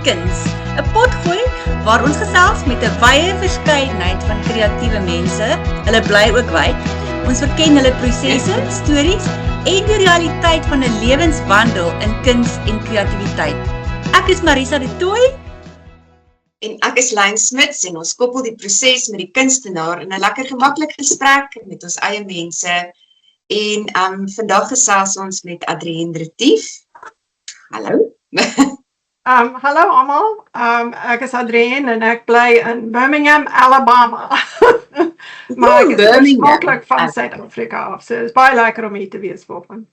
Kuns, 'n potgooi waar ons gesels met 'n wye verskeidenheid van kreatiewe mense. Hulle bly ook wyd. Ons verken hulle prosesse, stories en die realiteit van 'n lewenswandel in kuns en kreatiwiteit. Ek is Marisa de Tooy en ek is Lyn Smits en ons koppel die proses met die kunstenaar in 'n lekker gemaklike gesprek met ons eie mense. En vandag gesels ons met Adrienne Retief. Hallo. Hallo almal, ek is Adrienne en ek bly in Birmingham, Alabama. Maar ek is oorspronklik van Suid-Afrika af, so dit is baie lekker om hier te wees vanoggend.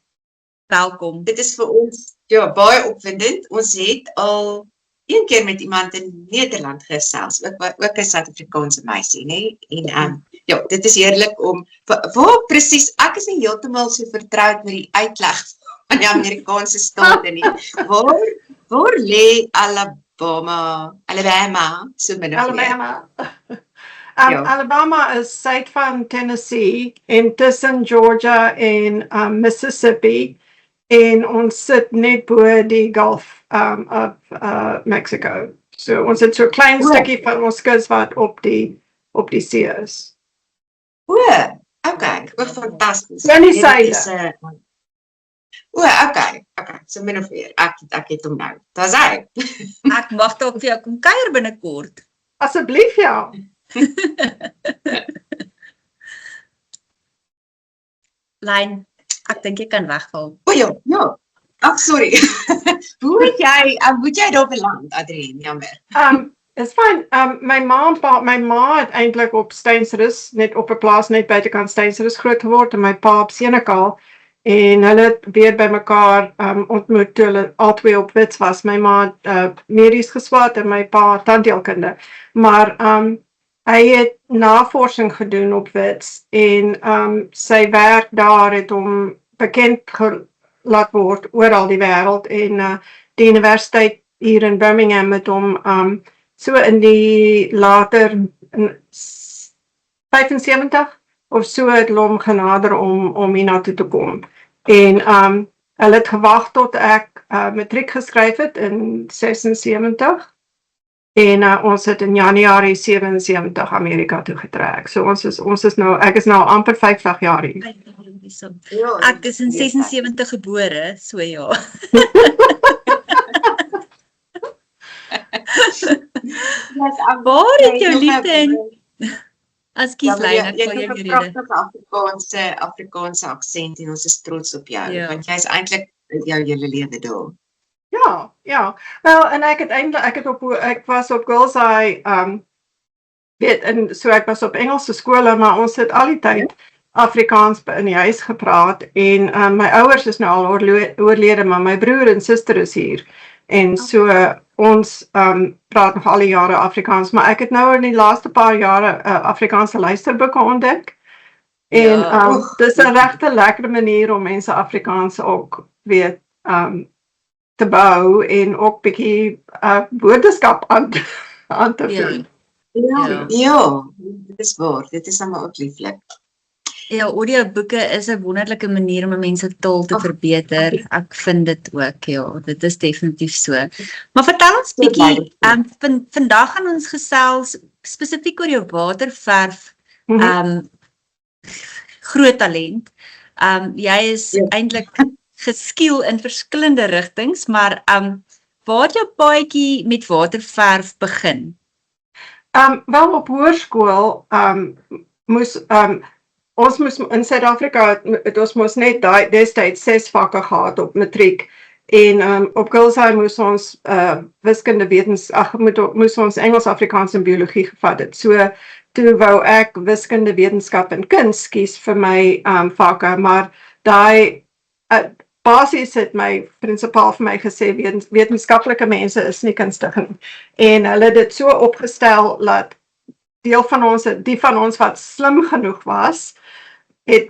Welkom. Dit is vir ons baie opwindend. Ons het al een keer met iemand in Nederland gesels, ook 'n Suid-Afrikaanse meisie, né? En dit is heerlik om waar presies, ek is nie heeltemal so vertroud met die uitleg van die Amerikaanse state nie. Waar lê Alabama, so min of meer? Alabama is suid van Tennessee en tussen Georgia en Mississippi en ons sit net bo die Gulf of Mexico. So ons het so 'n klein stukkie van ons kus wat op die see is. Okay, fantasties. In die suide. Okay, so min of meer, ek het hom nou. Daar's hy. Ek mag dalk vir jou kom kuier binnekort. Asseblief ja. Lyn, ek dink jy kan wegval. Ja. Ag, sorry. Hoe moet jy daar beland, Adrienne? Jammer. It's fine. My ma het eintlik op Steynsrus, net op 'n plaas net buitekant Steynsrus groot geword en my pa op Senekal. En hulle het weer by mekaar ontmoet toe hulle albei op Wits was. My ma het medies geswaat en my pa tandheelkunde. Maar hy het navorsing gedoen op Wits en sy werk daar het hom bekend laat word oral die wêreld en die universiteit hier in Birmingham het hom so in die later 75 of so het hulle hom genader om hiernatoe te kom. En hulle het gewag tot ek matriek geskryf het in 76 en ons het in Januarie 77 Amerika toe getrek. So ek is nou amper 50 jaar hier. Ek is in 76 gebore, so ja. Waar het jou liefde in? Ekskuus Lyn, ek sal jou rede. Jy het 'n Afrikaanse aksent en ons is trots op jou, want jy's eintlik jou hele lewe daar. Ja. Wel, en ek was op Girls High, ek was op Engelse skole, maar ons het al die tyd Afrikaans in die huis gepraat en my ouers is nou al oorlede, maar my broer en suster is hier. En so ons praat nog al die jare Afrikaans, maar ek het nou in die laaste paar jare Afrikaanse luisterboeke ontdek. En dis 'n regte lekker manier om mense Afrikaans ook weet te bou en ook bietjie woordeskat aan te voer. Ja, dit is waar. Dit is nou ook lieflik. Ja, audioboeke is 'n wonderlike manier om 'n mens se taal te verbeter. Ek vind dit ook, ja, dit is definitief so. Maar vertel ons bietjie, vandag gaan ons gesels spesifiek oor jou waterverf groot talent. Jy is eintlik geskiel in verskillende rigtings, maar waar het jou paadjie met waterverf begin? Wel op hoërskool ons moes in Suid-Afrika, ons moes net destyds 6 vakke gehad op matriek en op Girls High moes ons wiskunde moes ons Engels, Afrikaans en biologie gevat het. So toe wou ek wiskunde, wetenskap en kuns kies vir my vakke, maar daai basies het my prinsipaal vir my gesê wetenskaplike mense is nie kunstig nie. En hulle het dit so opgestel dat die van ons wat slim genoeg was, het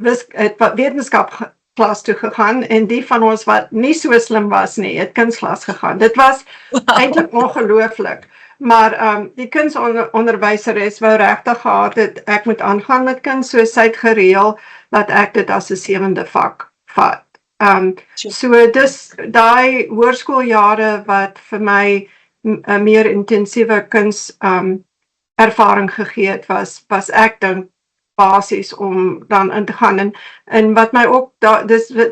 wetenskap klas toe gegaan en die van ons wat nie so slim was nie, het kunstklas gegaan. Dit was eintlik ongelooflik. Maar die kunstonderwyseres wou regtig gehad het ek moet aangaan met kuns, so sy het gereël dat ek dit as 'n 7de vak vat. So dis daai hoërskooljare wat vir my 'n meer intensiewe kuns ervaring gegee het, was ek dink basies om dan in te gaan en wat my ook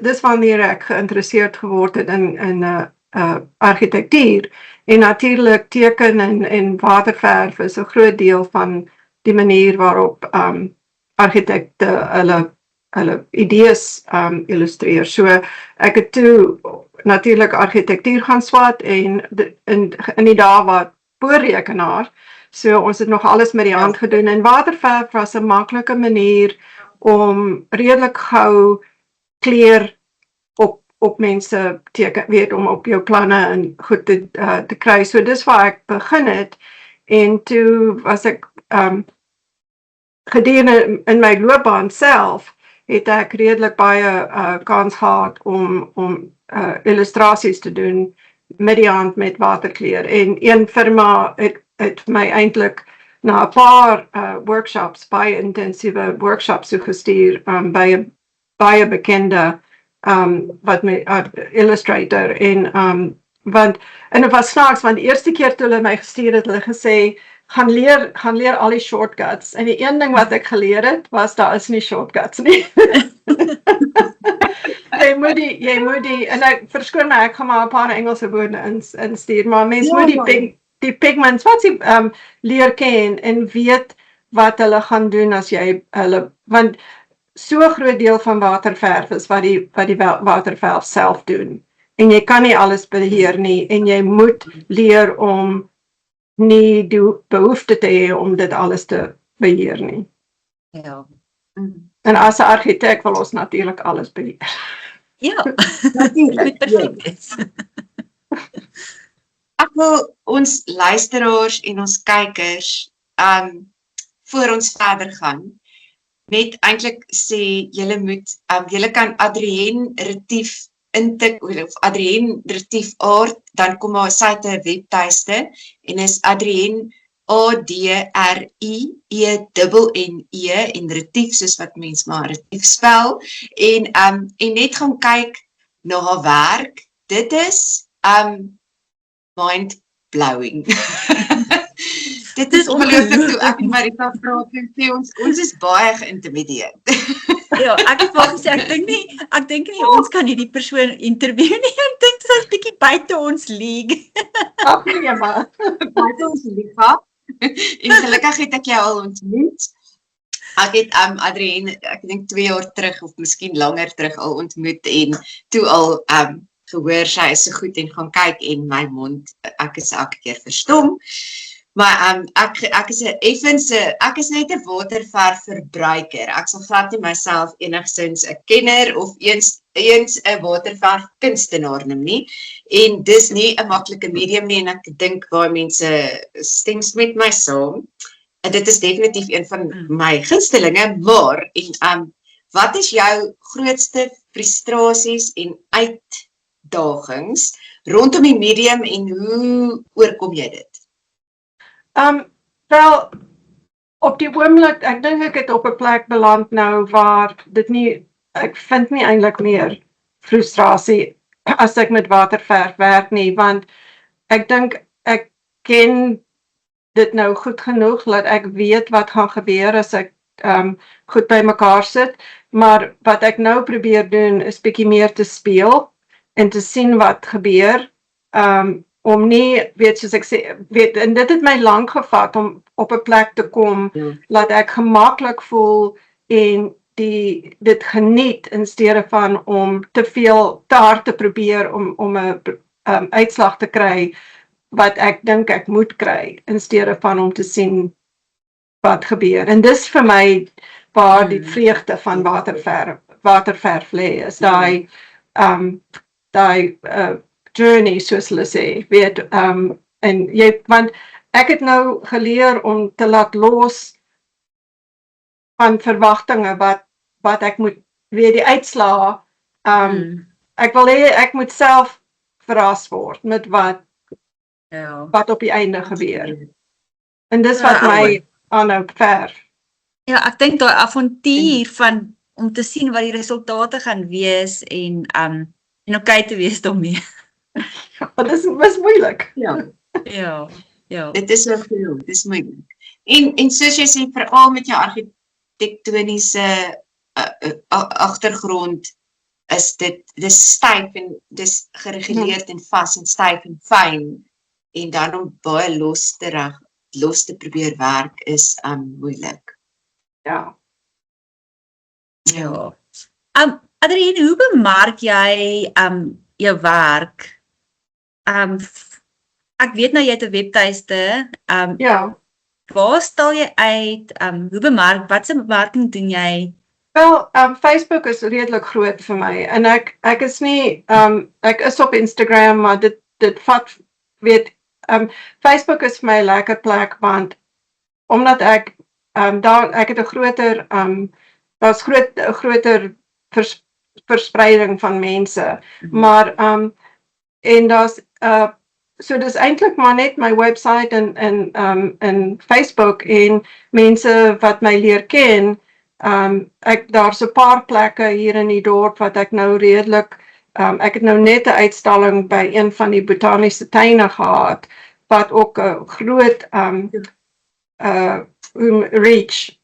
dis wanneer ek geïnteresseerd geword het in argitektuur en natuurlik teken en waterverf is 'n groot deel van die manier waarop argitekte hulle idees illustreer. So ek het toe natuurlik argitektuur gaan swat en in die dae wat boorrekenaar. So ons het nog alles met die hand gedoen en waterverf was 'n maklike manier om redelik gou kleur op mense teken, weet om op jou planne en goed te kry. So dis waar ek begin het en toe was ek gedurende in my loopbaan self het ek redelik baie kans gehad om illustrasies te doen met die hand met waterkleur en een firma het my eintlik na 'n paar workshops, baie intensiewe workshops gestuur by 'n baie bekende wat my illustrator en dit was snaaks want die eerste keer toe hulle my gestuur het, hulle gesê gaan leer al die shortcuts en die een ding wat ek geleer het was daar is nie shortcuts nie. jy moet die en ek verskoon my ek gaan maar 'n paar Engelse woorde instuur maar mens moet die pigments wat jy leer ken en weet wat hulle gaan doen as jy hulle want so 'n groot deel van waterverf is wat die waterverf self doen. En jy kan nie alles beheer nie en jy moet leer om nie die behoefte te hê om dit alles te beheer nie. Ja. En as 'n argitek wil ons natuurlik alles beheer. Ja, natuurlijk. Perfect is. Ek wil ons luisteraars en ons kykers voor ons verder gaan net eintlik sê julle kan Adrienne Retief intik of Adrienne Retief Art dan kom maar sy het 'n webtuiste en is Adrienne ADRIENNE en Retief soos wat mens maar Retief spel en net gaan kyk na haar werk. Dit is mind blowing. Dit is ongelooflik toe ek Marita praat en sê ons is baie geïntimideer. Ja, ek het wel gesê ek dink nie ons kan hierdie persoon interview nie. Ek dink dit is 'n bietjie buite ons league. Ag nee maar, buite ons league. En gelukkig het ek jou al ontmoet. Ek het Adrienne, ek dink 2 jaar terug of miskien langer terug al ontmoet en toe al gehoor sy is so goed en gaan kyk en my mond, ek is elke keer verstom. Maar ek is net 'n waterverf verbruiker. Ek sal glad nie myself enigsins 'n kenner of eens 'n waterverf kunstenaar noem nie. En dis nie 'n maklike medium nie en ek dink baie mense stems met my saam. En dit is definitief een van my gunstelinge, maar wat is jou grootste frustrasies en uitdagings rondom die medium en hoe oorkom jy dit? Wel, op die oomblik, ek dink ek het op 'n plek beland nou waar ek vind nie eintlik meer frustrasie as ek met waterverf werk nie, want ek dink ek ken dit nou goed genoeg dat ek weet wat gaan gebeur as ek goed by mekaar sit, maar wat ek nou probeer doen is bietjie meer te speel en te sien wat gebeur. Om nie, soos ek sê, en dit het my lank gevat om op 'n plek te kom, laat ek gemaklik voel en dit geniet in steede van om te hard te probeer om 'n uitslag te kry wat ek dink ek moet kry in steede van om te sien wat gebeur. En dis vir my waar die vreugde van waterverf lê, is daai journey, soos hulle sê, want ek het nou geleer om te laat los van verwagtinge wat ek moet, die uitslae, ek wil hê ek moet self verras word met wat op die einde gebeur. En dis wat my aanhou verf. Ja, ek dink daai avontuur van om te sien wat die resultate gaan wees en okay te wees daarmee. Maar dis moeilik. Ja. Ja, ja. Dit is so veel, dit is moeilik. En soos jy sê, veral met jou argitektoniese agtergrond, is dis styf en dis gereguleerd en vas en styf en fyn. En dan om baie los te probeer werk is moeilik. Ja. Ja. Adrienne, hoe bemark jy jou werk? Ek weet nou jy het 'n webtuiste. Ja. Waar stal jy uit? Hoe bemark? Watse bemarking doen jy? Wel, Facebook is redelik groot vir my en ek is nie ek is op Instagram, maar dit vat Facebook is vir my 'n lekker plek want omdat ek het 'n groter daar's groter verspreiding van mense, maar en daar's so dis eintlik maar net my website en Facebook en mense wat my leer ken. Daar's 'n paar plekke hier in die dorp wat ek nou redelik ek het nou net 'n uitstalling by een van die botaniese tuine gehad wat ook 'n groot reach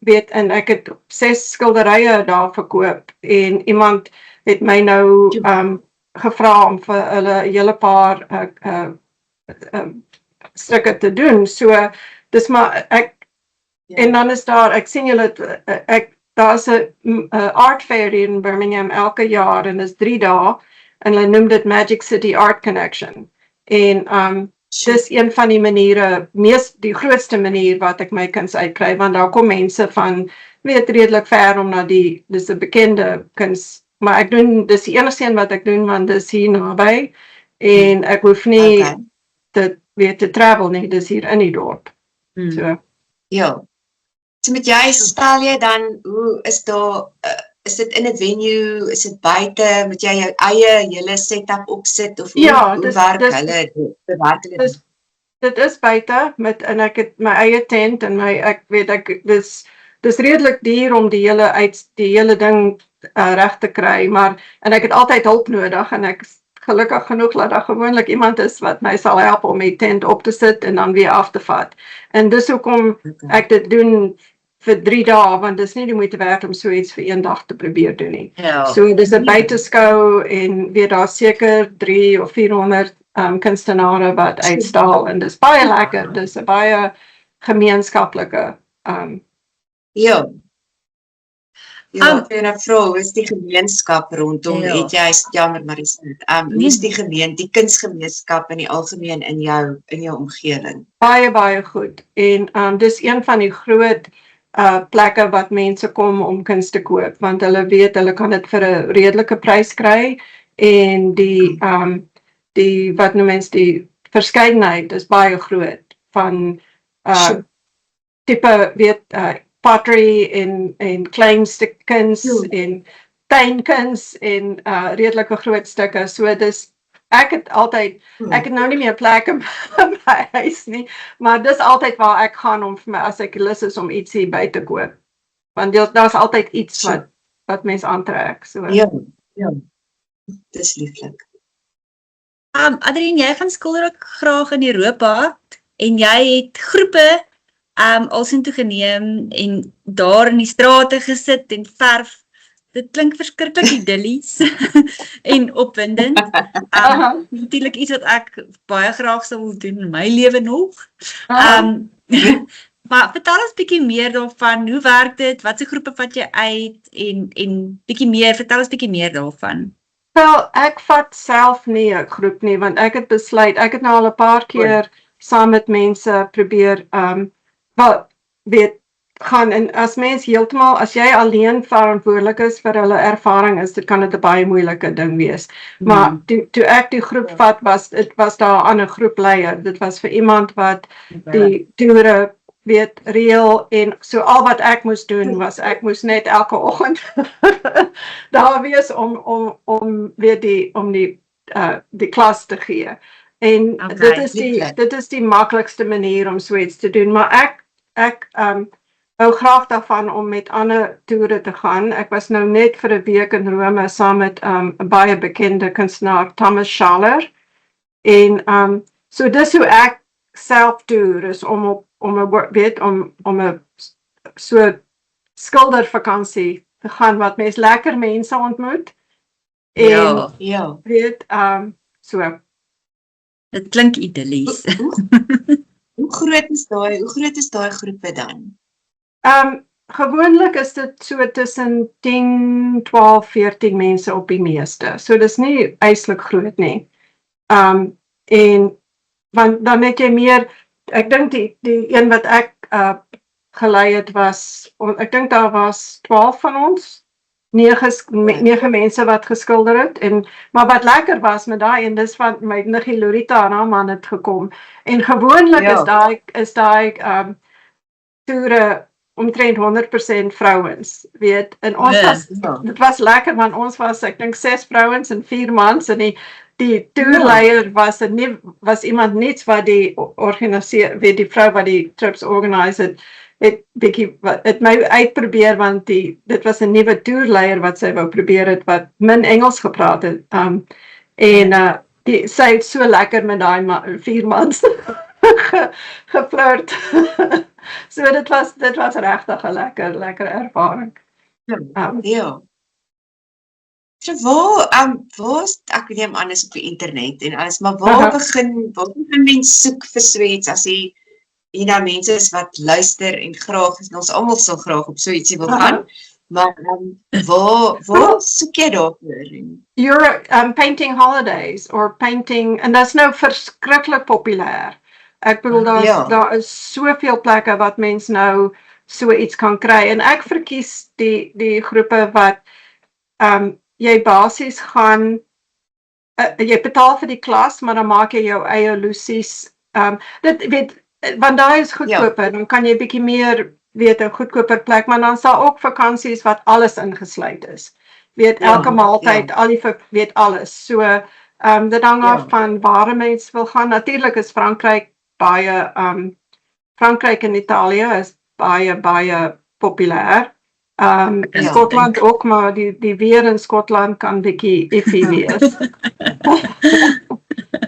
weet en ek het 6 skilderye daar verkoop en iemand het my nou gevra om vir hulle 'n hele paar stukke te doen. So dis maar en dan is daar, ek sien julle, daar's 'n art fair in Birmingham elke jaar en is 3 dae en hulle noem dit Magic City Art Connection. En dis een van die maniere, die grootste manier wat ek my kuns uitkry, want daar kom mense van, redelik ver om na dis 'n bekende kuns, maar ek doen, dis die enigste een wat ek doen, want dis hier naby, en ek hoef nie te travel nie, dis hier in die dorp. So. Ja. So met jy, stel jy dan, hoe is daar, is dit in 'n venue, is dit buite, moet jy jou eie hele setup opsit, of hoe werk hulle, bewerk hulle dit? Dit is buite, en ek het my eie tent, en dis redelik duur om die hele ding reg te kry, en ek het altyd hulp nodig, en ek is gelukkig genoeg dat daar gewoonlik iemand is wat my sal help om die tent op te sit en dan weer af te vat. En dis hoekom ek dit doen vir 3 dae, want dis nie die moeite werd om so iets vir 1 dag te probeer doen nie. So dis 'n buiteskou en daar seker 300 of 400 kunstenare wat uitstal en dis baie lekker, dis 'n baie gemeenskaplike Ja, ek wil vra, hoe is die gemeenskap rondom, het jy, jammer Marisa, hoe is die kunsgemeenskap in die algemeen in jou omgewing? Baie goed, en dis een van die groot plekke wat mense kom om kuns te koop, want hulle weet, hulle kan dit vir 'n redelike prys kry, en die wat noem mens, die verskeidenheid is baie groot, van tipe, pottery en kleinstukkens en tuinkuns en redelike groot stukke. So dis ek het nou nie meer plek in my huis nie, maar dis altyd waar ek gaan om vir my, as ek lus is om iets hier by te koop. Want daar's altyd iets wat mens aantrek. So. Ja, dis lieflik. Adrienne, jy gaan skool ook graag in Europa, en jy het groepe alsin toe geneem en daar in die strate gesit en verf. Dit klink verskriklik idillies en opwindend. Natuurlik iets wat ek baie graag sou wil doen in my lewe nog. Maar vertel ons bietjie meer daarvan, hoe werk dit, watse groepe vat jy uit en bietjie meer, vertel ons bietjie meer daarvan. Wel, ek vat self nie 'n groep nie, want ek het besluit, ek het nou al 'n paar keer saam met mense probeer, gaan, en as jy alleen verantwoordelik is vir hulle ervaring is, kan dit 'n baie moeilike ding wees. Maar toe ek die groep vat, was daar 'n ander groepleier, dit was vir iemand wat die toere reël, en so al wat ek moes doen was, ek moes net elke oggend daar wees om die klas te gee. En dit is die maklikste manier om so iets te doen, maar ek hou graag daarvan om met ander toere te gaan. Ek was nou net vir 'n week in Rome saam met 'n baie bekende kunstenaar, Thomas Schaller, en So dis hoe ek self toer is om 'n so skildervakansie te gaan wat mens lekker mense ontmoet en Ja, Ja. weet so dit klink idillies. Hoe groot is daai groepe dan? Gewoonlik is dit so tussen 10, 12, 14 mense op die meeste. So dis nie eislik groot nie. En want dan het jy meer, ek dink die een wat ek gelei het was, ek dink daar was 12 van ons, 9 mense wat geskilder het, maar wat lekker was met daai, en dis van my niggie Lorita en haar man het gekom, en gewoonlik is daai toere omtrent 100% vrouens, weet, en ons dit was lekker, want ons was, ek dink 6 vrouens en 4 mans, en die toerleier was iemand niets wat die organiseer, weet die vrou wat die trips organise het my uitprobeer, want dit was 'n nuwe toerleier wat sy wou probeer het, wat min Engels gepraat het, sy het so lekker met daai 4 mans geflirt. So dit was regtig 'n lekker ervaring. Ja. So waar is ek neem aan is op die internet en alles, maar waar begin mens soek vir so iets as jy nou mense is wat luister en graag, ons almal sal graag op so ietsie wil gaan, maar waar soek jy daarvoor? You're painting holidays or painting, en that's nou verskriklik populêr. Ek bedoel daar is soveel plekke wat mens nou so iets kan kry, en ek verkies die groepe wat jy basies gaan, jy betaal vir die klas, maar dan maak jy jou eie loosies. Dit weet, want daai is goedkoper, dan kan jy bietjie meer, weet, 'n goedkoper plek, maar dan sal ook vakansies wat alles ingesluit is. Weet, elke maaltyd, al die, weet, alles. So, dit hang af van waar mens wil gaan. Natuurlik is Frankryk baie, Frankryk en Italië is baie populêr. Skotland ook, maar die weer in Skotland kan bietjie iffy wees.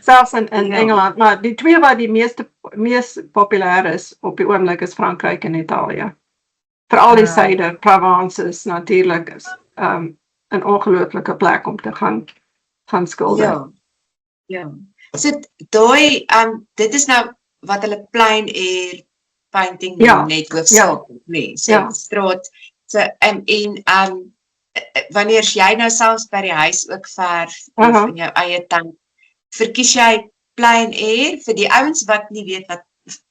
Selfs in Engeland, maar die twee wat die mees populêr is op die oomblik is Frankryk en Italië. Veral die suide, Provence is natuurlik is 'n ongelooflike plek om te gaan skilder. Ja. So daai dit is nou wat hulle plein air painting net hoofsaaklik, nee, so straat. So en wanneer jy nou selfs by die huis ook verf of in jou eie tuin, verkies jy plein air vir die ouens wat nie weet wat,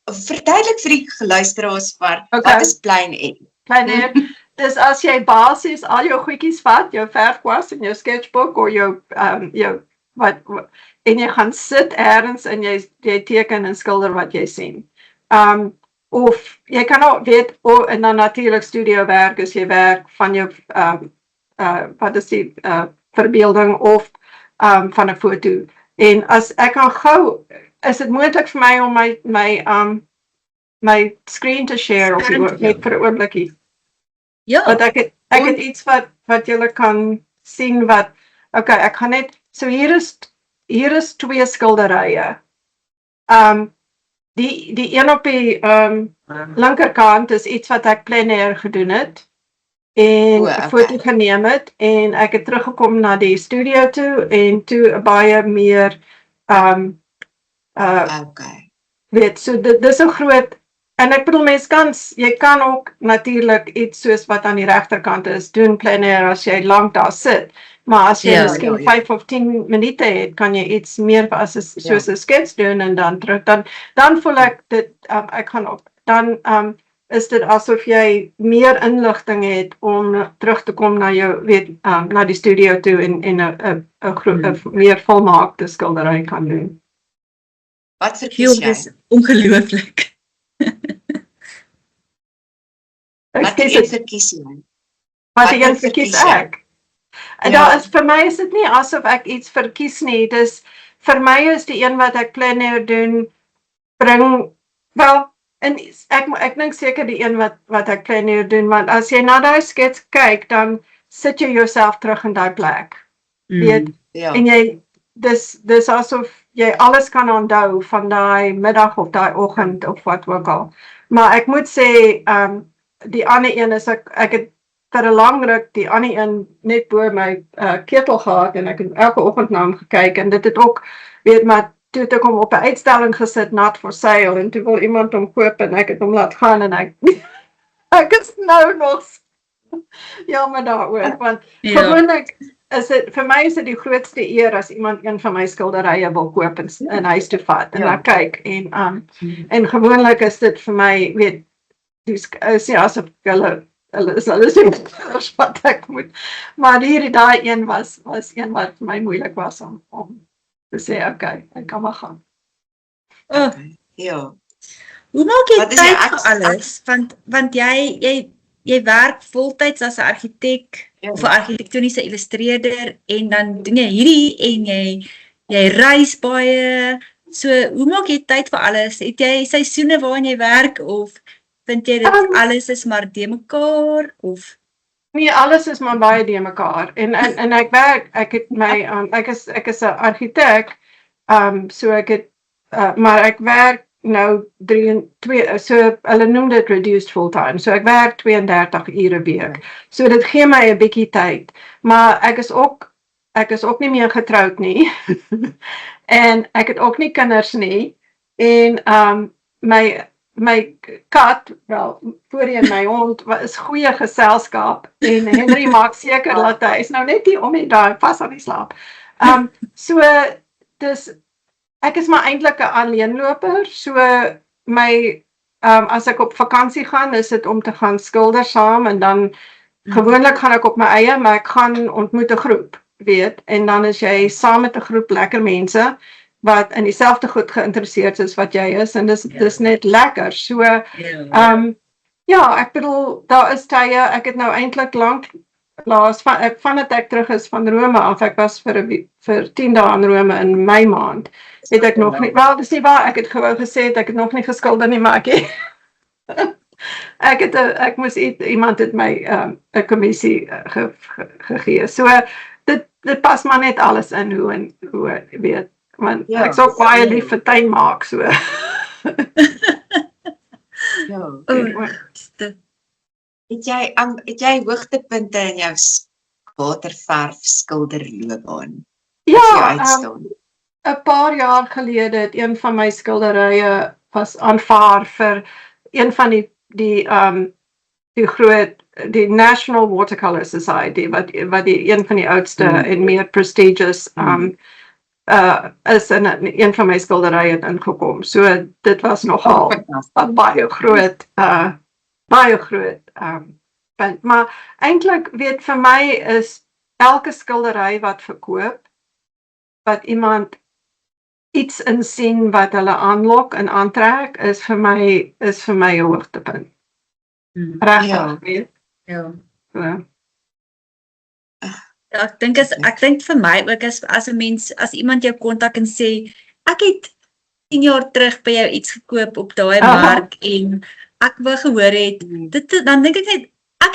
verduidelik vir die geluisteraars wat is plein air? Plein air, dis as jy basies al jou goedjies vat, jou verfkwas en jou sketchbook of jou en jy gaan sit ergens en jy teken en skilder wat jy sien. Of jy kan ook weet, en dan natuurlik studio werk, as jy werk van jou, wat is die verbeelding of van 'n foto. En as ek kan gou, is dit moontlik vir my om my screen te share op die net vir 'n oombliekie. Ja. Want ek het iets wat julle kan sien wat, ek gaan net, so hier is 2 skilderye. Die een op die linkerkant is iets wat ek plein air gedoen het en 'n foto geneem het en ek het teruggekom na die studio toe en toe baie meer weet, so dit is 'n groot, en ek bedoel jy kan ook natuurlik iets soos wat aan die regterkant is doen plein air as jy lank daar sit. Maar as jy miskien 5 of 10 minute het, kan jy iets meer soos 'n skets doen en dan terug. Dan voel ek dit, ek gaan op, dan is dit asof jy meer inligting het om terug te kom na jou, weet, na die studio toe en 'n meer volmaakte skildery kan doen. Wat verkies jy? Dis ongelooflik. Wat verkies jy? Wat verkies ek? En daar is, vir my is dit nie asof ek iets verkies nie, vir my is die een wat ek plein air doen, bring, wel, en ek dink seker die een wat ek plein air doen, want as jy na daai skets kyk, dan sit jy jouself terug in daai plek, weet, en jy, dis asof jy alles kan onthou van daai middag of daai oggend of wat ook al. Maar ek moet sê, die ander een is ek het vir 'n lang ruk die ander een net bo my ketel gehad en ek het elke oggend na hom gekyk en dit het ook, weet maar, toe het ek hom op 'n uitstalling gesit, not for sale, en toe wil iemand hom koop en ek het hom laat gaan en ek is nou nog jammer daaroor, want gewoonlik is dit, vir my is dit die grootste eer as iemand een van my skilderye wil koop en huis toe vat en dan kyk en gewoonlik is dit vir my, weet, is nie asof hulle is wat ek moet, maar daai een was een wat vir my moeilik was om te sê, okay, ek kan maar gaan. Ja. Hoe maak jy Wat is tyd jou vir alles? Want jy werk voltyds as 'n argitek of 'n argitektoniese illustreerder en dan doen jy hierdie en jy reis baie. So, hoe maak jy tyd vir alles? Het jy seisoene waarin jy werk of vind jy dit alles is maar de mekaar of? Nee, alles is maar baie de mekaar. En ek werk, ek het my ek is 'n argitek, so ek het maar ek werk nou 2, so hulle noem dit reduced full time. So ek werk 32 ure 'n week. So dit gee my 'n bietjie tyd. Maar ek is ook nie meer getroud nie. En ek het ook nie kinders nie. En my kat, wel, voorheen my hond, is goeie geselskap en Henry maak seker dat hy is nou net nie om daar vas aan die slaap. So dis ek is maar eintlik 'n alleenloper, so my as ek op vakansie gaan, is dit om te gaan skilder saam en dan gewoonlik gaan ek op my eie, maar ek gaan ontmoet 'n groep, weet, en dan is jy saam met 'n groep lekker mense wat in dieselfde goed geïnteresseerd is wat jy is en dis net lekker. So ja, ek bedoel daar is tye, ek het nou eintlik lank vandat ek terug is van Rome af, ek was vir 10 dae in Rome in Mei maand, het ek nog nie, wel dis nie waar, ek het gewoon gesê, ek het nog nie geskilder nie, maar ek moes iemand het my 'n kommissie gegee, so dit pas maar net alles in hoe weet, want ek is ook baie lief vir tuin maak, so. Het jy hoogtepunte in jou waterverf skilderloopbaan? Ja, 'n paar jaar gelede het een van my skilderye was aanvaar vir een van die National Watercolor Society, wat die een van die oudste en meer prestigious is in een van my skilderye het ingekom. So dit was nogal baie groot punt. Maar eintlik, weet, vir my is elke skildery wat verkoop, wat iemand iets insien wat hulle aanlok en aantrek, is vir my 'n hoogtepunt. Regtig, weet. Ja. Ek dink vir my ook as iemand jou kontak en sê, ek het 10 jaar terug by jou iets gekoop op daai mark en ek wou gehoor het, dan dink ek net, ek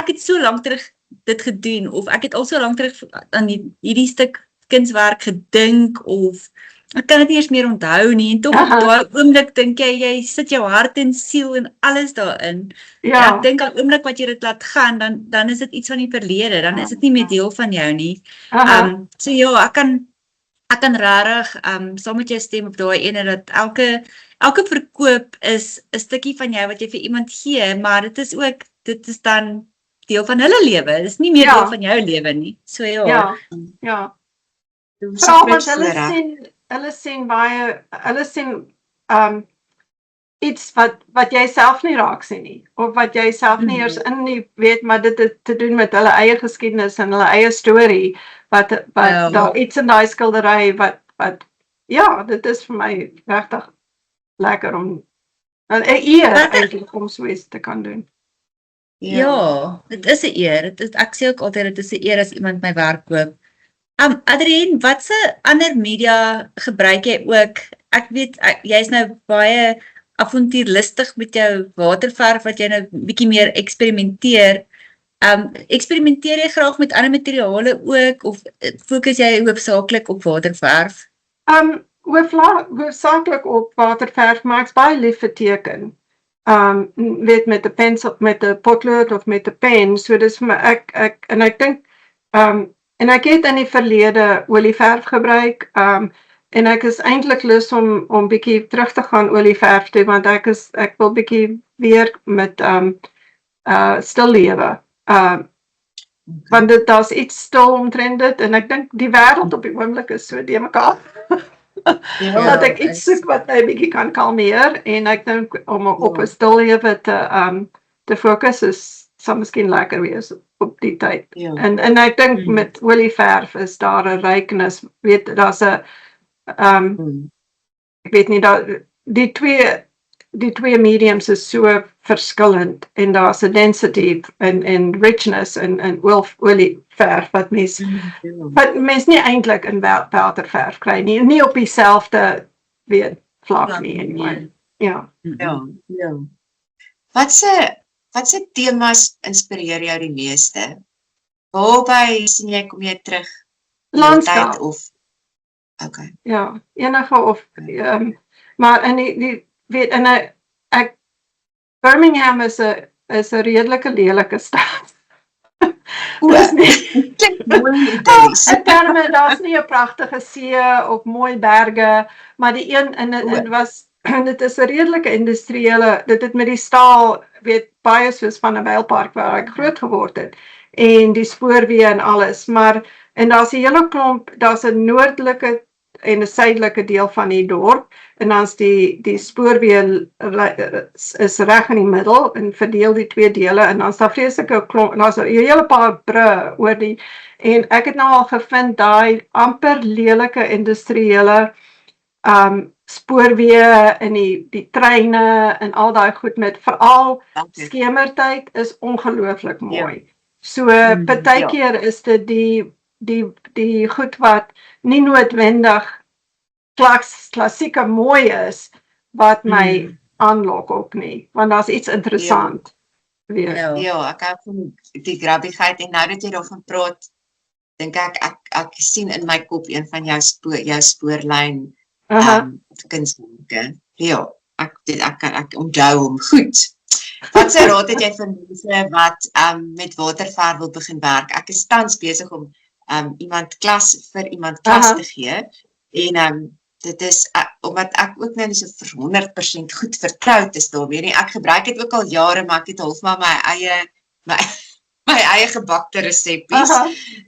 het so lank terug dit gedoen, of ek het al so lank terug aan hierdie stuk kunswerk gedink, of ek kan dit nie eens meer onthou nie, en toch op daai oomblik dink jy sit jou hart en siel en alles daarin. Ja. Ek dink al oomblik wat jy dit laat gaan, dan is dit iets van die verlede, dan is dit nie meer deel van jou nie. So ja, ek kan rarig, saam met jou stem op daai ene, dat elke verkoop is 'n stukkie van jou wat jy vir iemand gee, maar dit is dan deel van hulle lewe, dit is nie meer deel van jou lewe nie. So ja. Veral want hulle sien iets wat jy self nie raak sien nie, of wat jy self nie eers in nie weet, maar dit het te doen met hulle eie geskiedenis en hulle eie storie, wat daar iets in daai skildery wat ja, dit is vir my regtig lekker om 'n eer eintlik om so iets te kan doen. Ja, dit is 'n eer. Ek sê ook altyd dit is 'n eer as iemand my werk koop. Adrienne, watse ander media gebruik jy ook? Ek weet jy is nou baie avontuurlustig met jou waterverf wat jy nou bietjie meer eksperimenteer. Eksperimenteer jy graag met ander materiale ook of fokus jy hoofsaaklik op waterverf? Hoofsaaklik op waterverf, maar ek's baie lief vir teken. Weet met 'n pensel, met 'n potlood of met 'n pen. So dis vir my ek dink en ek het in die verlede olieverf gebruik. En ek is eintlik lus om bietjie terug te gaan olieverf toe, want ek wil bietjie weer met stil lewe. Want daar's iets stil omtrent dit en ek dink die wêreld op die oomblik is so de mekaar. Dat ek iets soek wat my bietjie kan kalmeer en ek dink om op 'n stil lewe te fokus sal miskien lekker wees op die tyd. En ek dink met olieverf is daar 'n ryknis, weet daar's 'n ek weet nie die twee mediums is so verskillend en daar's 'n density en richness en olieverf wat mens nie eintlik in waterverf kry nie op dieselfde vlak nie anyway. Ja. Wat se temas inspireer jou die meeste? Waarby sien jy kom jy terug? Landskap of okay. Ja, enige of maar in die weet en ek Birmingham is 'n redelike lelike stad. Dis nie daar's nie 'n pragtige see of mooi berge, maar die een dit is 'n redelike industriële, dit het met die staal, weet baie soos van 'n Wylpark waar ek groot geword het en die spoorweë en alles, maar en daar's 'n hele klomp, daar's 'n noordelike en 'n suidelike deel van die dorp en dan's die spoorweë is reg in die middel en verdeel die twee dele en dan's daar vreeslike klomp, daar's 'n hele paar brûe oor die en ek het nou al gevind daai amper lelike industriële spoorweë en die treine en al daai goed met veral skemertyd is ongelooflik mooi. So partykeer is dit die goed wat nie noodwendig klassieke mooi is wat my aanlok ook nie, want daar's iets interessant. Ja, ek hou van die grappigheid en nou dat jy daarvan praat, dink ek sien in my kop een van jou spoorlyn kunswerke. Ja, ek onthou hom goed. Wat se raad het jy vir mense wat met waterverf wil begin werk? Ek is tans besig om iemand klas te gee en dit is omdat ek ook nou nie so vir 100% goed vertroud is daarmee nie. Ek gebruik dit ook al jare, maar ek het half maar my eie gebakte reseppies.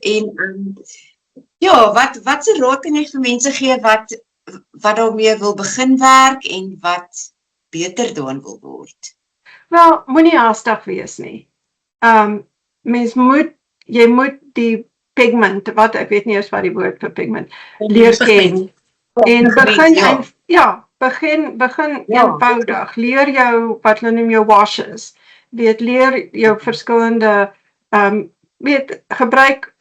En ja, wat se raad kan jy vir mense gee wat daarmee wil begin werk en wat beter daarin wil word? Wel, moenie haastig wees nie. Jy moet die pigment, wat ek weet nie eens wat die woord vir pigment, leer ken. En begin eenvoudig. Leer jou wat hulle noem jou washes. Leer jou verskillende gebruik.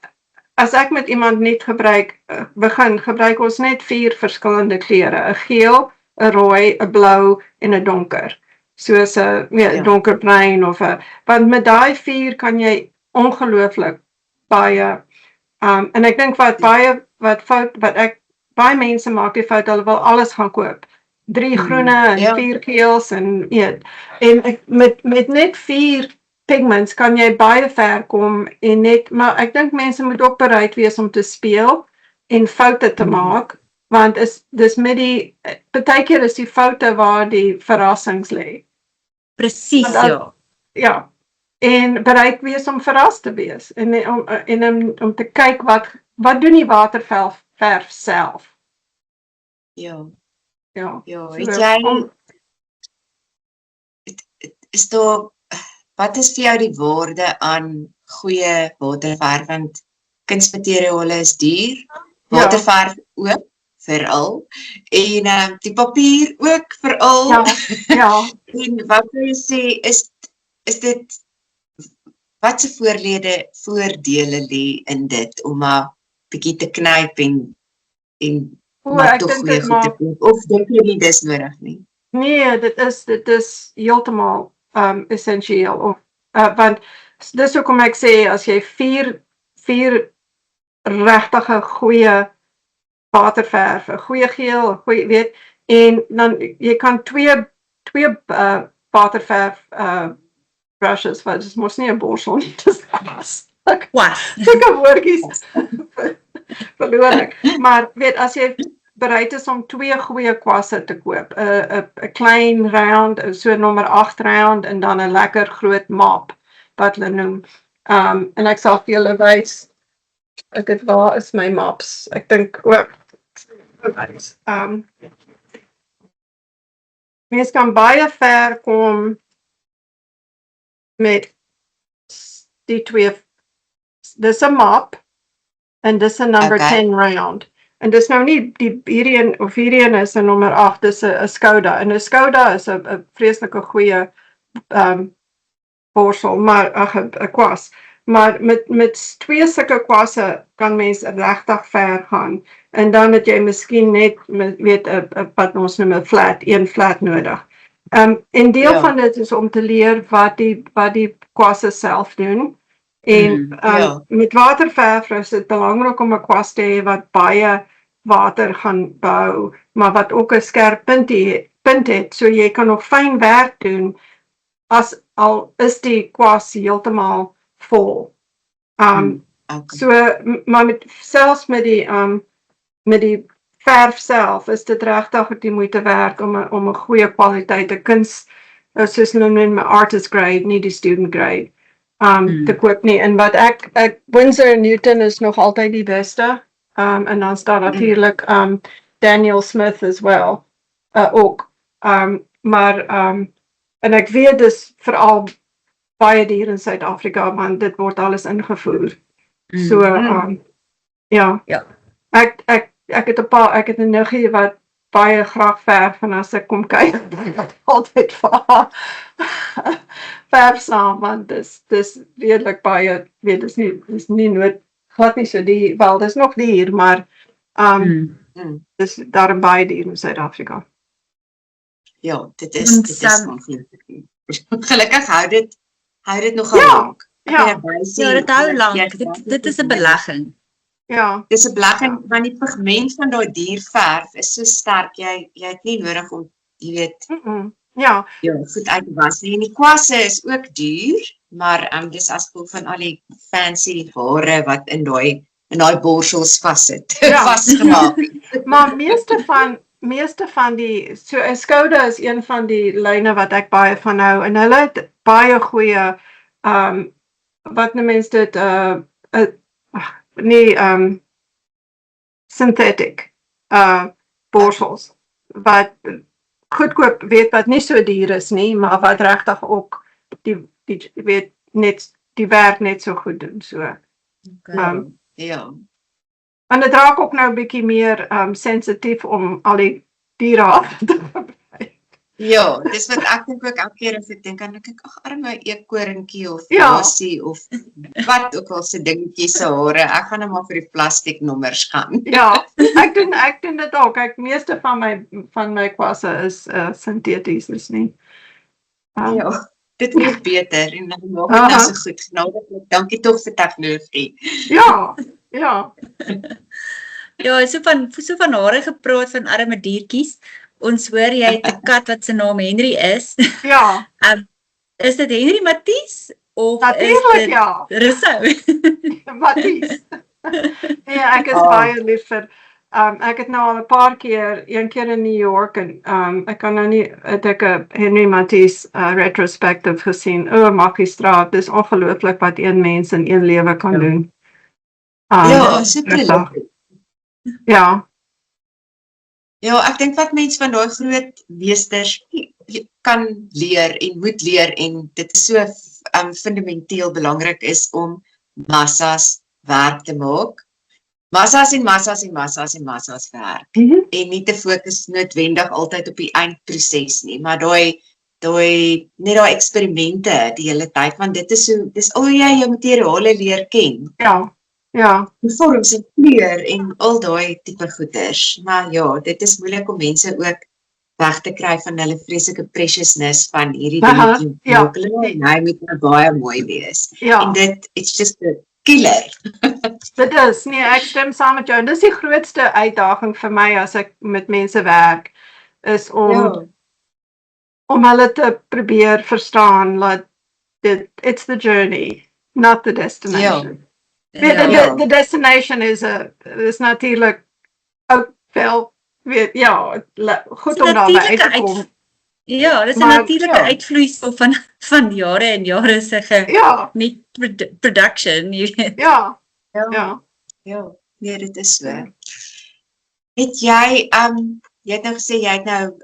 As ek met iemand net gebruik ons net 4 verskillende kleure: 'n geel, 'n rooi, 'n blou en 'n donker. Soos 'n donkerbruin of want met daai 4 kan jy ongelooflik baie en ek dink baie mense maak die fout, hulle wil alles gaan koop. 3 groene en 4 geels en met net 4 pigments kan jy baie ver kom maar ek dink mense moet ook bereid wees om te speel en foute te maak, want dis met partykeer is die foute waar die verrassings lê. Presies, ja. En bereid wees om verras te wees en om te kyk wat doen die waterverf self. Ja, so, weet jy, wat is vir jou die waarde aan goeie waterverf, want kunsmateriale is duur, waterverf ook, veral, en die papier ook, veral, en wat wil jy sê, is dit, wat se voordele lê in dit, om maar bietjie te knyp en maar toch goeie goed te koop, of dink jy nie dis nodig nie? Nee, dit is heeltemal essentieel, want dis hoekom ek sê as jy vier regtige goeie waterverf, 'n goeie geel, 'n goeie weet en dan jy kan twee waterverf brushes, wat dis mos nie 'n borsel nie, dis was. Was. Sulke woordjies verloor ek. Maar weet as jy bereid is om twee goeie kwasse te koop, 'n klein round, so nommer 8 round en dan 'n lekker groot mop wat hulle noem. En ek sal vir julle wys. Waar is my mops? Ek dink mens kan baie ver kom met die twee. Dis 'n mop en dis 'n number 10 round. En dis nou nie hierdie een is 'n nommer 8, dis 'n Skoda. En 'n Skoda is 'n vreeslike goeie borsel, maar 'n kwas. Maar met twee sulke kwasse kan mens regtig ver gaan. En dan het jy miskien net weet 'n wat ons noem 'n flat nodig. En deel van dit is om te leer wat die kwasse self doen. En met waterverf is dit belangrik om 'n kwas te hê wat baie water gaan behou, maar wat ook 'n skerp punt het, so jy kan nog fyn werk doen al is die kwas heeltemal vol. So maar selfs met die verf self is dit regtig die moeite werd om 'n goeie kwaliteit 'n kuns soos hulle noem artist grade, nie die student grade. Te koop nie. En wat ek Winsor & Newton is nog altyd die beste. En dan staat natuurlijk Daniel Smith as well. Ook. Maar en ek weet dus veral baie hier in Suid-Afrika, want dit word alles ingevoer. So ja. Ek het 'n niggie wat baie graag verf en as ek kom kyk, altyd vir haar verf saam, want dis redelik baie, weet dis nie glad nie so duur, wel dis nog duur, maar dis daarom baie duur in Suid-Afrika. Ja, dit is ongelukkig. Gelukkig hou dit nogal lank. Ja, dit hou lank. Dit is 'n belegging. Ja. Dis 'n belegging, want die pigment van daai dierverf is so sterk, jy het nie nodig om, jy weet, ja, goed uit te was nie. En die kwasse is ook duur, maar dis as gevolg van al die fancy ware wat in daai borsels vassit, vasgemaak. Maar meeste van die, so 'n Skoda is een van die lyne wat ek baie van hou, en hulle het baie goeie, wat noem mens dit, synthetic borsels, wat goedkoop, weet wat nie so duur is nie, maar wat regtig ook die werk net so goed doen, so. Ja. En dit raak ook nou 'n bietjie meer sensitief om al die diere af te gebruik. Ja, dis wat ek dink ook elke keer as ek dink aan, ag arme eekkorinkie of lasie of wat ook al se dingetjies se hare, ek gaan nou maar vir die plastiek nommers gaan. Ja, ek doen dit ook. Meeste van my kwasse is sinteties, is nie. Ja, dit is beter en dan maak dit nou so goed. Genadiglik, dankie tog vir tegnologie. Ja. Ja, so van hare gepraat, van arme diertjies. Ons hoor jy het 'n kat wat se naam Henry is. Ja. Is dit Henry Mathies of natuurlijk, is dit Rousseau? Mathies. Ja, ek is baie lief vir. Ek het nou al 'n paar keer, een keer in New York en ek kan nou nie, het ek 'n Henry Mathies retrospective gesien. Makkiestraat, dis ongelooflik wat een mens in een lewe kan doen. Ja, super. Ja. Ja, ek dink wat mense van daai groot meesters kan leer en moet leer, en dit is so fundamenteel belangrik is om massas werk te maak. Massas en massas en massas en massas werk. En nie te fokus noodwendig altyd op die eindproses nie, maar net daai eksperimente die hele tyd, want dit is so, dis al jy jou materiale leer ken. Ja. Die vorms en kleur en al daai tipe goeders. Maar ja, dit is moeilik om mense ook weg te kry van hulle vreeslike preciousness van hierdie Aha, dingetjie ja. maak hulle en hy moet nou baie mooi wees. Ja. En it's just a killer. Dit is, nee, ek stem saam met jou. En dis die grootste uitdaging vir my as ek met mense werk, is om hulle te probeer verstaan dat it's the journey, not the destination. The destination is natuurlijk ook wel weer, goed om daarbij uit te komen. Ja, dit is 'n natuurlike uitvloeisel van jare en jare se met production, jy weet. Ja. Nee, dit is so. Het jy het nou gesê jy het nou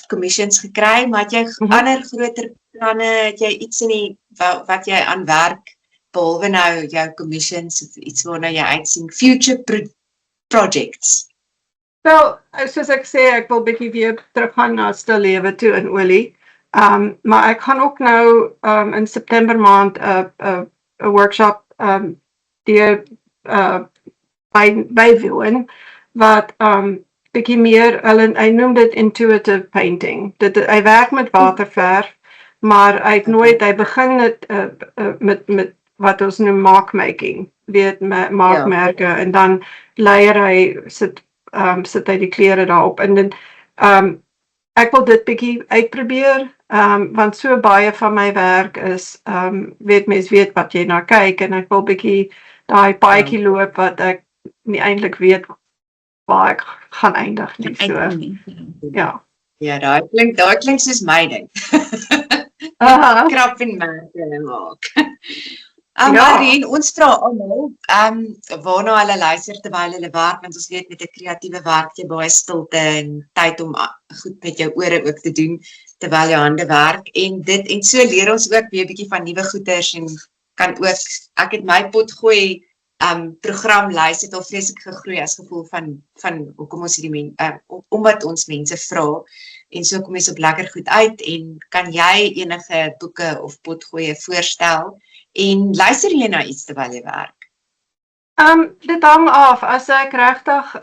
commissions gekry, maar het jy ander groter planne, het jy iets in die wat jy aan werk behalwe nou jou commissions of iets waarna jy uitsien, future projects? Wel, soos ek sê, ek wil bietjie weer teruggaan na stil lewe toe in olie. Maar ek gaan ook nou in September maand 'n workshop bywoon wat bietjie meer, hy noem dit intuitive painting. Hy werk met waterverf, maar hy begin dit met wat ons noem markmaking, weet maakmerke, en dan leier hy sit hy die klere daarop, en dan ek wil dit bietjie uitprobeer, want so baie van my werk is, mens weet wat jy na kyk, en ek wil bietjie daai paadjie loop wat ek nie eintlik weet waar ek gaan eindig nie. So, ja. Ja, daai klink soos my ding. Krap en merke maak. Marien, ons vra almal waarna hulle luister terwyl hulle werk, want ons weet met 'n kreatiewe werk jy baie stilte en tyd om goed met jou ore ook te doen terwyl jou hande werk, en so leer ons ook weer 'n bietjie van nuwe goeders, en kan ook, ek het my potgooi programlys het al vreeslik gegroei as gevolg van hoekom ons hierdie omdat ons mense vra, en so kom ons op lekker goed uit, en kan jy enige boeke of potgoeie voorstel, en luister jy na iets terwyl jy werk? Dit hang af, as ek regtig,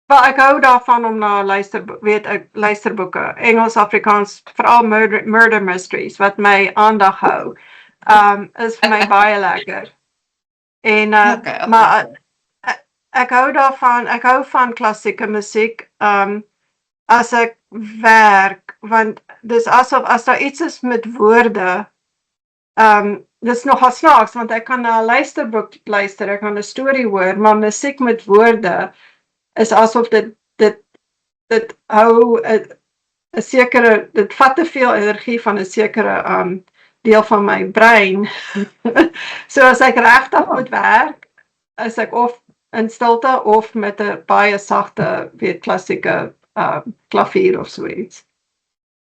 ek hou daarvan om na luisterboeke, Engels, Afrikaans, veral murder mysteries, wat my aandag hou, is vir my baie lekker. En, maar ek hou van klassieke musiek, as ek werk, want dis asof, as daar iets is met woorde, dis nogal snaaks, want ek kan na 'n luisterboek luister, ek kan 'n storie hoor, maar musiek met woorde is asof dit hou 'n sekere, dit vat te veel energie van 'n sekere deel van my brein. So as ek regtig moet werk, is ek of in stilte of met 'n baie sagte, klassieke klavier of so iets.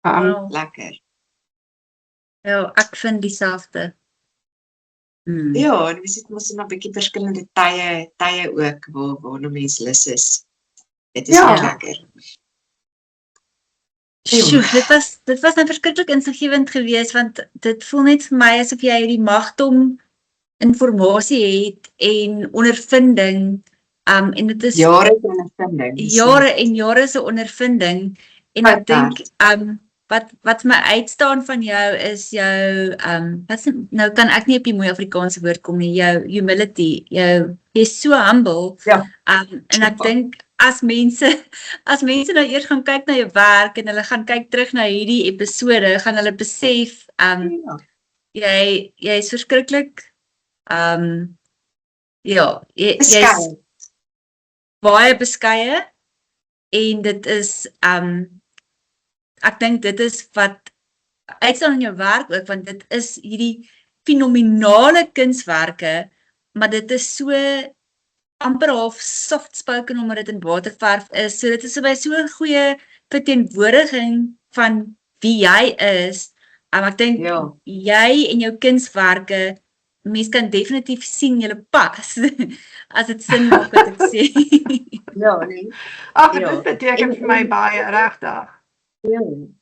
Lekker. Ja, ek vind dieselfde. Ja, en ons het mos nog 'n bietjie verskillende tye ook waarna mens lus is. Dit is lekker. Sjoe, dit was nou verskriklik insiggewend geweest, want dit voel net vir my asof jy hierdie magdom informasie het en ondervinding, en dit is jare se ondervinding. Jare en jare se ondervinding, en ek dink wat my uitstaan van jou is jou nou kan ek nie op die mooi Afrikaanse woord kom nie, jou humility, jy is so humble. En ek dink as mense nou eers gaan kyk na jou werk en hulle gaan kyk terug na hierdie episode, gaan hulle besef jy is verskriklik jy is baie beskeie, en dit is ek dink dit is wat uitstaan in jou werk ook, want dit is hierdie fenominale kunswerke, maar dit is so amper half soft-spoken omdat dit in waterverf is, so dit is by so 'n goeie verteenwoordiging van wie jy is, ek dink jy en jou kunswerke, mens kan definitief sien julle pas, as dit sin maak wat ek sê. Dit beteken vir my baie, regtig.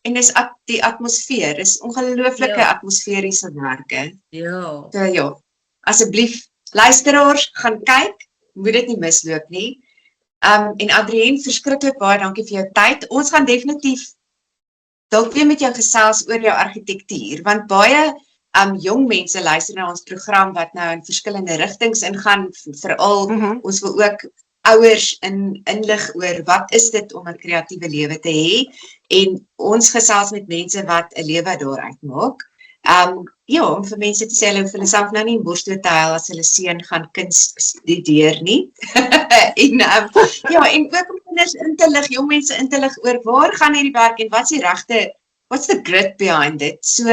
En dis die atmosfeer, is ongelooflike atmosferiese werke. So asseblief, luisteraars, gaan kyk, moet dit nie misloop nie. En Adrienne, verskriklik baie dankie vir jou tyd. Ons gaan definitief dalk weer met jou gesels oor jou argitektuur, want baie jong mense luister na ons program wat nou in verskillende rigtings ingaan, veral ons wil ook ouers inlig oor wat is dit om 'n kreatiewe lewe te hê, en ons gesels met mense wat 'n lewe daaruit maak. Ja, om vir mense te sê, hulle hoef hulle self nou nie in borstdood te huil as hulle seun gaan kuns studeer nie. En ja, en ook om kinders in te lig, jong mense in te lig oor waar gaan hierdie werk en wat's die regte, what's the grit behind it? So,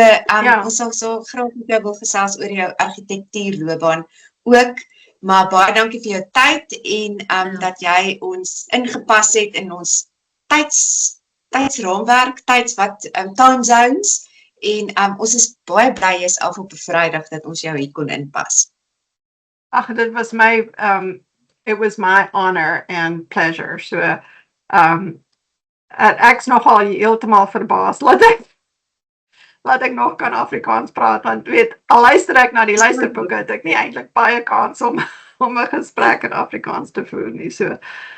ons sal so graag met jou wil gesels oor jou argitektuurloopbaan ook, maar baie dankie vir jou tyd en dat jy ons ingepas het in ons tydsraamwerk, time zones, en ons is baie bly jy's af op 'n Vrydag dat ons jou hier kon inpas. Ag, dit was it was my honor and pleasure. So, ek's nogal heeltemal verbaas. Laat ek nog kan Afrikaans praat, want weet, al luister ek na die luisterboeke, het ek nie eintlik baie kans om 'n gesprek in Afrikaans te voer nie. So,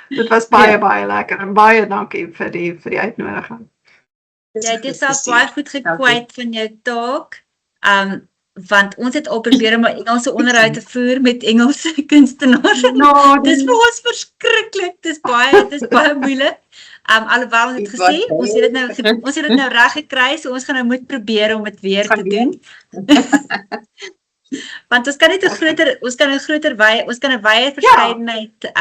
dit was baie lekker en baie dankie vir die uitnodiging. Jy het jouself baie goed gekwyt van jou taak, want ons het al probeer om 'n Engelse onderhoud te voer met Engelse kunstenaars. Dis vir ons verskriklik, dis baie moeilik. Alhoewel ons het gesê, ons het dit nou reg gekry, so ons gaan nou moet probeer om dit weer te doen. Want ons kan net 'n wye verskeidenheid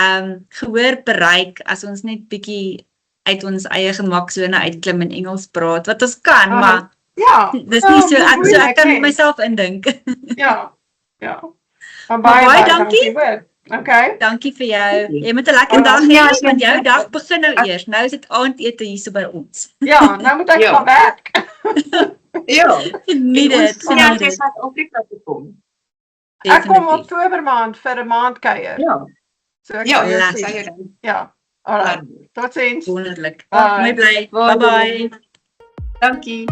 gehoor bereik as ons net bietjie uit ons eie gemaksone uitklim en Engels praat, wat ons kan, maar dis nie so, ek kan myself indink. Ja. Maar baie dankie. Okay. Dankie vir jou. Jy moet 'n lekker dag hê, want jou dag begin nou eers. Nou is dit aandete hier so by ons. Ja, nou moet ek gaan werk. Ja. Geniet dit. Ja, jy gaan Afrika toe kom. Ek kom Oktober maand vir 'n maandkuier. Ja. So ek Ja. Alright. Totsiens. Wonderlik. Mooi bly. Bye. Dankie.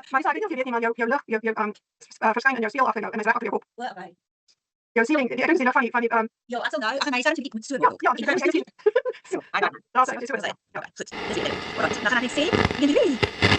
Maar ik weet niet of je weet, maar jouw lucht, verschijnt in jouw ziel achter jou en is recht achter je kop. Jouw ceiling, die ergens van die Ja, also nou, gaan my sê net moet so. Ja, ik ben So, I don't know. Daar is het. Ja, goed. Dis dit. Dan gaan ek sê,